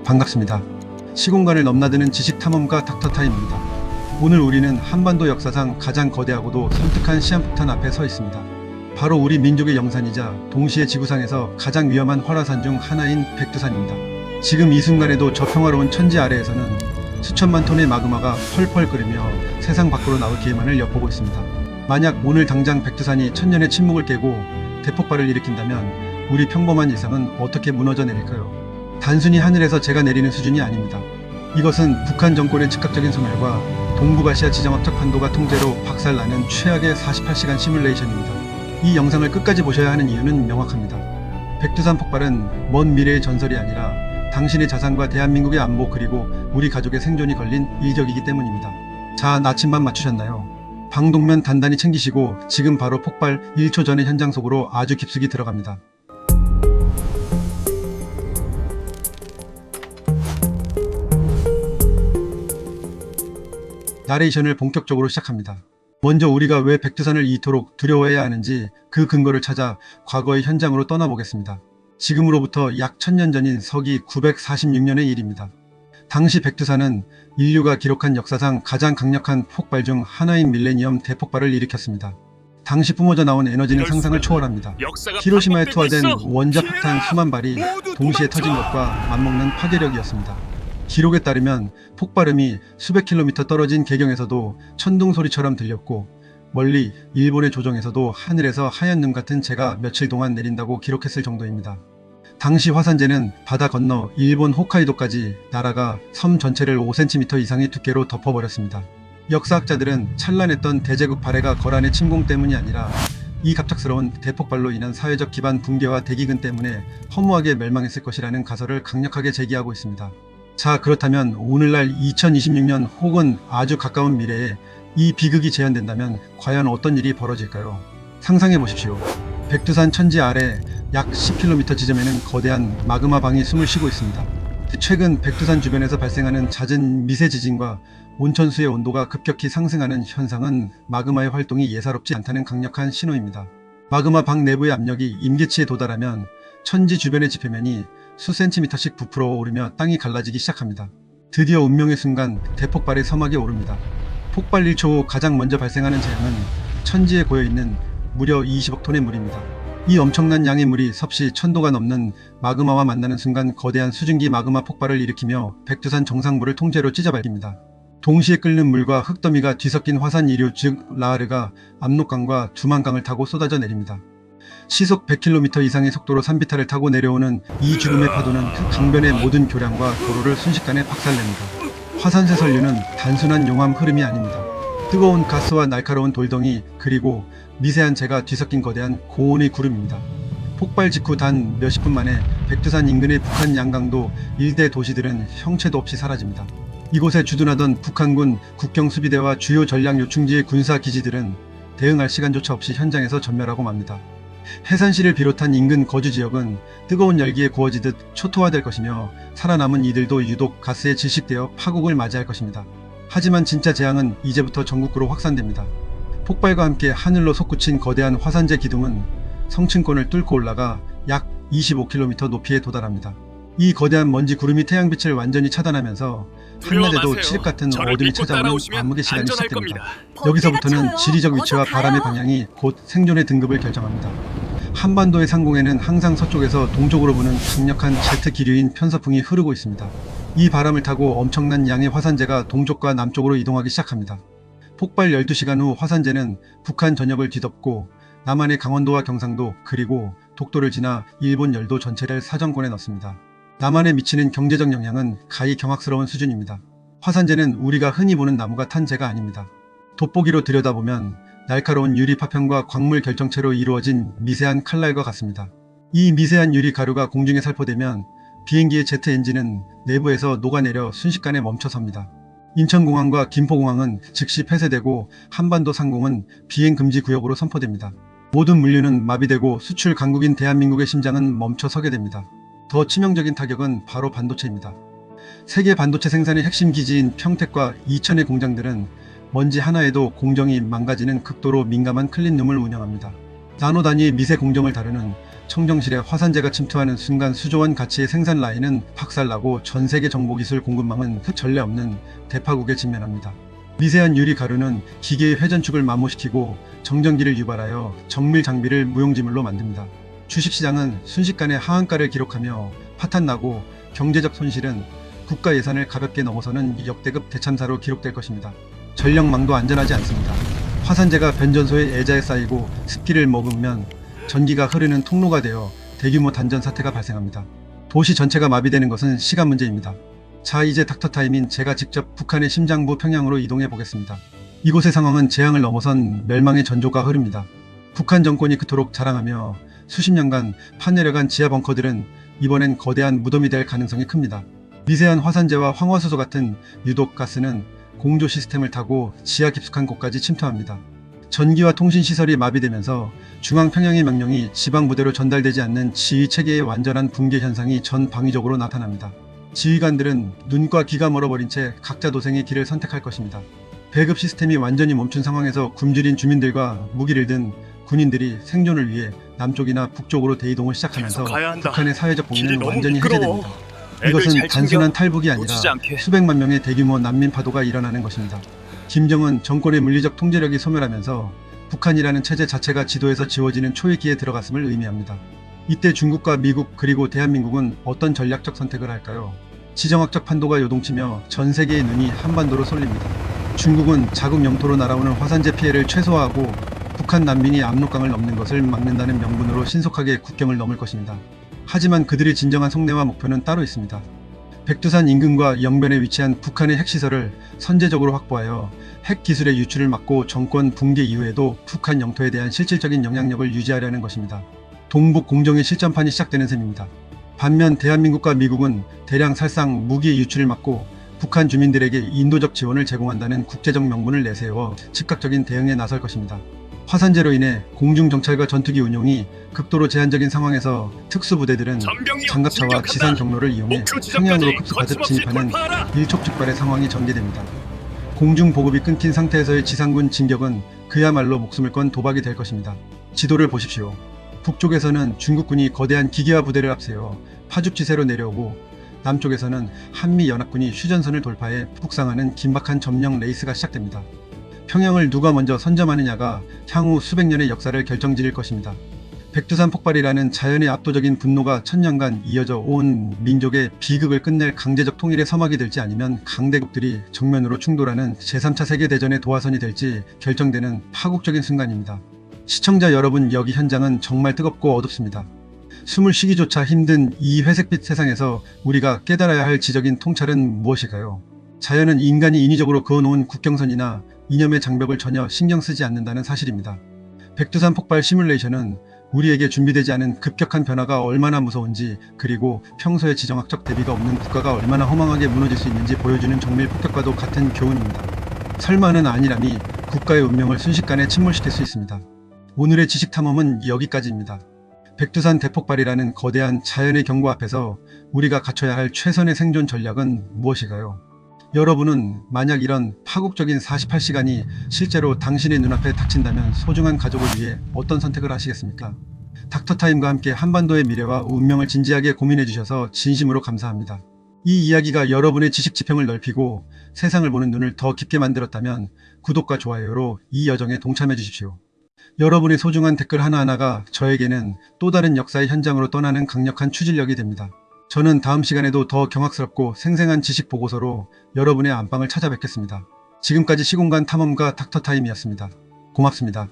반갑습니다. 시공간을 넘나드는 지식 탐험가 닥터타임입니다. 오늘 우리는 한반도 역사상 가장 거대하고도 섬뜩한 시한폭탄 앞에 서 있습니다. 바로 우리 민족의 영산이자 동시에 지구상에서 가장 위험한 활화산 중 하나인 백두산입니다. 지금 이 순간에도 저 평화로운 천지 아래에서는 수천만 톤의 마그마가 펄펄 끓으며 세상 밖으로 나올 기회만을 엿보고 있습니다. 만약 오늘 당장 백두산이 천년의 침묵을 깨고 대폭발을 일으킨다면 우리 평범한 일상은 어떻게 무너져 내릴까요? 단순히 하늘에서 재가 내리는 수준이 아닙니다. 이것은 북한 정권의 즉각적인 소멸과 동북아시아 지정학적 판도가 통제로 박살나는 최악의 48시간 시뮬레이션입니다. 이 영상을 끝까지 보셔야 하는 이유는 명확합니다. 백두산 폭발은 먼 미래의 전설이 아니라 당신의 자산과 대한민국의 안보 그리고 우리 가족의 생존이 걸린 일격이기 때문입니다. 자, 나침반 맞추셨나요? 방독면 단단히 챙기시고 지금 바로 폭발 1초 전의 현장 속으로 아주 깊숙이 들어갑니다. 나레이션을 본격적으로 시작합니다. 먼저 우리가 왜 백두산을 이토록 두려워해야 하는지 그 근거를 찾아 과거의 현장으로 떠나보겠습니다. 지금으로부터 약 1000년 전인 서기 946년의 일입니다. 당시 백두산은 인류가 기록한 역사상 가장 강력한 폭발 중 하나인 밀레니엄 대폭발을 일으켰습니다. 당시 뿜어져 나온 에너지는 상상을 초월합니다. 히로시마에 투하된 원자 폭탄 수만 발이 동시에 터진 것과 맞먹는 파괴력이었습니다. 기록에 따르면 폭발음이 수백 킬로미터 떨어진 개경에서도 천둥 소리처럼 들렸고 멀리 일본의 조정에서도 하늘에서 하얀 눈 같은 재가 며칠 동안 내린다고 기록했을 정도입니다. 당시 화산재는 바다 건너 일본 홋카이도까지 날아가 섬 전체를 5cm 이상의 두께로 덮어버렸습니다. 역사학자들은 찬란했던 대제국 발해가 거란의 침공 때문이 아니라 이 갑작스러운 대폭발로 인한 사회적 기반 붕괴와 대기근 때문에 허무하게 멸망했을 것이라는 가설을 강력하게 제기하고 있습니다. 자, 그렇다면 오늘날 2026년 혹은 아주 가까운 미래에 이 비극이 재현된다면 과연 어떤 일이 벌어질까요? 상상해 보십시오. 백두산 천지 아래 약 10km 지점에는 거대한 마그마 방이 숨을 쉬고 있습니다. 최근 백두산 주변에서 발생하는 잦은 미세 지진과 온천수의 온도가 급격히 상승하는 현상은 마그마의 활동이 예사롭지 않다는 강력한 신호입니다. 마그마 방 내부의 압력이 임계치에 도달하면 천지 주변의 지표면이 수 센티미터씩 부풀어 오르며 땅이 갈라지기 시작합니다. 드디어 운명의 순간 대폭발의 서막에 오릅니다. 폭발 1초 후 가장 먼저 발생하는 재앙은 천지에 고여있는 무려 20억 톤의 물입니다. 이 엄청난 양의 물이 섭씨 1000도가 넘는 마그마와 만나는 순간 거대한 수증기 마그마 폭발을 일으키며 백두산 정상부를 통째로 찢어밟습니다. 동시에 끓는 물과 흙더미가 뒤섞인 화산 이류 즉 라하르가 압록강과 두만강을 타고 쏟아져 내립니다. 시속 100km 이상의 속도로 산비탈을 타고 내려오는 이 죽음의 파도는 강변의 모든 교량과 도로를 순식간에 박살냅니다. 화산재 선류는 단순한 용암 흐름이 아닙니다. 뜨거운 가스와 날카로운 돌덩이 그리고 미세한 재가 뒤섞인 거대한 고온의 구름입니다. 폭발 직후 단 몇십 분 만에 백두산 인근의 북한 양강도 일대 도시들은 형체도 없이 사라집니다. 이곳에 주둔하던 북한군 국경수비대와 주요 전략 요충지의 군사기지들은 대응할 시간조차 없이 현장에서 전멸하고 맙니다. 해산시를 비롯한 인근 거주지역은 뜨거운 열기에 구워지듯 초토화될 것이며 살아남은 이들도 유독 가스에 질식되어 파국을 맞이할 것입니다. 하지만 진짜 재앙은 이제부터 전국구로 확산됩니다. 폭발과 함께 하늘로 솟구친 거대한 화산재 기둥은 성층권을 뚫고 올라가 약 25km 높이에 도달합니다. 이 거대한 먼지 구름이 태양빛을 완전히 차단하면서 한낮에도 칠흑같은 어둠이 찾아오는 암흑의 시간이 시작됩니다. 여기서부터는 지리적 위치와 바람의 방향이 곧 생존의 등급을 결정합니다. 한반도의 상공에는 항상 서쪽에서 동쪽으로 부는 강력한 제트 기류인 편서풍이 흐르고 있습니다. 이 바람을 타고 엄청난 양의 화산재가 동쪽과 남쪽으로 이동하기 시작합니다. 폭발 12시간 후 화산재는 북한 전역을 뒤덮고 남한의 강원도와 경상도 그리고 독도를 지나 일본 열도 전체를 사정권에 넣습니다. 남한에 미치는 경제적 영향은 가히 경악스러운 수준입니다. 화산재는 우리가 흔히 보는 나무가 탄 재가 아닙니다. 돋보기로 들여다보면 날카로운 유리 파편과 광물 결정체로 이루어진 미세한 칼날과 같습니다. 이 미세한 유리 가루가 공중에 살포되면 비행기의 제트 엔진은 내부에서 녹아내려 순식간에 멈춰섭니다. 인천공항과 김포공항은 즉시 폐쇄되고 한반도 상공은 비행금지 구역으로 선포됩니다. 모든 물류는 마비되고 수출 강국인 대한민국의 심장은 멈춰서게 됩니다. 더 치명적인 타격은 바로 반도체입니다. 세계 반도체 생산의 핵심 기지인 평택과 이천의 공장들은 먼지 하나에도 공정이 망가지는 극도로 민감한 클린룸을 운영합니다. 나노 단위의 미세 공정을 다루는 청정실에 화산재가 침투하는 순간 수조원 가치의 생산 라인은 박살나고 전 세계 정보기술 공급망은 전례 없는 대파국에 직면합니다. 미세한 유리 가루는 기계의 회전축을 마모시키고 정전기를 유발하여 정밀 장비를 무용지물로 만듭니다. 주식시장은 순식간에 하한가를 기록하며 파탄나고 경제적 손실은 국가 예산을 가볍게 넘어서는 역대급 대참사로 기록될 것입니다. 전력망도 안전하지 않습니다. 화산재가 변전소의 애자에 쌓이고 습기를 머금으면 전기가 흐르는 통로가 되어 대규모 단전 사태가 발생합니다. 도시 전체가 마비되는 것은 시간 문제입니다. 자, 이제 닥터타임인 제가 직접 북한의 심장부 평양으로 이동해 보겠습니다. 이곳의 상황은 재앙을 넘어선 멸망의 전조가 흐릅니다. 북한 정권이 그토록 자랑하며 수십 년간 파내려간 지하 벙커들은 이번엔 거대한 무덤이 될 가능성이 큽니다. 미세한 화산재와 황화수소 같은 유독 가스는 공조 시스템을 타고 지하 깊숙한 곳까지 침투합니다. 전기와 통신시설이 마비되면서 중앙평양의 명령이 지방부대로 전달되지 않는 지휘체계의 완전한 붕괴 현상이 전 방위적으로 나타납니다. 지휘관들은 눈과 귀가 멀어버린 채 각자 도생의 길을 선택할 것입니다. 배급 시스템이 완전히 멈춘 상황에서 굶주린 주민들과 무기를 든 군인들이 생존을 위해 남쪽이나 북쪽으로 대이동을 시작하면서 북한의 사회적 복리는 완전히 해제됩니다. 이것은 단순한 탈북이 아니라 수백만 명의 대규모 난민 파도가 일어나는 것입니다. 김정은 정권의 물리적 통제력이 소멸하면서 북한이라는 체제 자체가 지도에서 지워지는 초위기에 들어갔음을 의미합니다. 이때 중국과 미국 그리고 대한민국은 어떤 전략적 선택을 할까요? 지정학적 판도가 요동치며 전 세계의 눈이 한반도로 쏠립니다. 중국은 자국 영토로 날아오는 화산재 피해를 최소화하고 북한 난민이 압록강을 넘는 것을 막는다는 명분으로 신속하게 국경을 넘을 것입니다. 하지만 그들의 진정한 속내와 목표는 따로 있습니다. 백두산 인근과 영변에 위치한 북한의 핵시설을 선제적으로 확보하여 핵기술의 유출을 막고 정권 붕괴 이후에도 북한 영토에 대한 실질적인 영향력을 유지하려는 것입니다. 동북 공정의 실전판이 시작되는 셈입니다. 반면 대한민국과 미국은 대량 살상 무기의 유출을 막고 북한 주민들에게 인도적 지원을 제공한다는 국제적 명분을 내세워 즉각적인 대응에 나설 것입니다. 화산재로 인해 공중정찰과 전투기 운용이 극도로 제한적인 상황에서 특수부대들은 장갑차와 지상 경로를 이용해 평양으로 급속하듯 진입하는 일촉즉발의 상황이 전개됩니다. 공중 보급이 끊긴 상태에서의 지상군 진격은 그야말로 목숨을 건 도박이 될 것입니다. 지도를 보십시오. 북쪽에서는 중국군이 거대한 기계화 부대를 앞세워 파죽지세로 내려오고 남쪽에서는 한미연합군이 휴전선을 돌파해 북상하는 긴박한 점령 레이스가 시작됩니다. 평양을 누가 먼저 선점하느냐가 향후 수백 년의 역사를 결정지을 것입니다. 백두산 폭발이라는 자연의 압도적인 분노가 천년간 이어져 온 민족의 비극을 끝낼 강제적 통일의 서막이 될지 아니면 강대국들이 정면으로 충돌하는 제3차 세계대전의 도화선이 될지 결정되는 파국적인 순간입니다. 시청자 여러분, 여기 현장은 정말 뜨겁고 어둡습니다. 숨을 쉬기조차 힘든 이 회색빛 세상에서 우리가 깨달아야 할 지적인 통찰은 무엇일까요? 자연은 인간이 인위적으로 그어놓은 국경선이나 이념의 장벽을 전혀 신경 쓰지 않는다는 사실입니다. 백두산 폭발 시뮬레이션은 우리에게 준비되지 않은 급격한 변화가 얼마나 무서운지, 그리고 평소에 지정학적 대비가 없는 국가가 얼마나 허망하게 무너질 수 있는지 보여주는 정밀 폭격과도 같은 교훈입니다. 설마는 아니라니 국가의 운명을 순식간에 침몰시킬 수 있습니다. 오늘의 지식탐험은 여기까지입니다. 백두산 대폭발이라는 거대한 자연의 경고 앞에서 우리가 갖춰야 할 최선의 생존 전략은 무엇일까요? 여러분은 만약 이런 파국적인 48시간이 실제로 당신의 눈앞에 닥친다면 소중한 가족을 위해 어떤 선택을 하시겠습니까? 닥터타임과 함께 한반도의 미래와 운명을 진지하게 고민해 주셔서 진심으로 감사합니다. 이 이야기가 여러분의 지식 지평을 넓히고 세상을 보는 눈을 더 깊게 만들었다면 구독과 좋아요로 이 여정에 동참해 주십시오. 여러분의 소중한 댓글 하나하나가 저에게는 또 다른 역사의 현장으로 떠나는 강력한 추진력이 됩니다. 저는 다음 시간에도 더 경악스럽고 생생한 지식 보고서로 여러분의 안방을 찾아뵙겠습니다. 지금까지 시공간 탐험가 닥터타임이었습니다. 고맙습니다.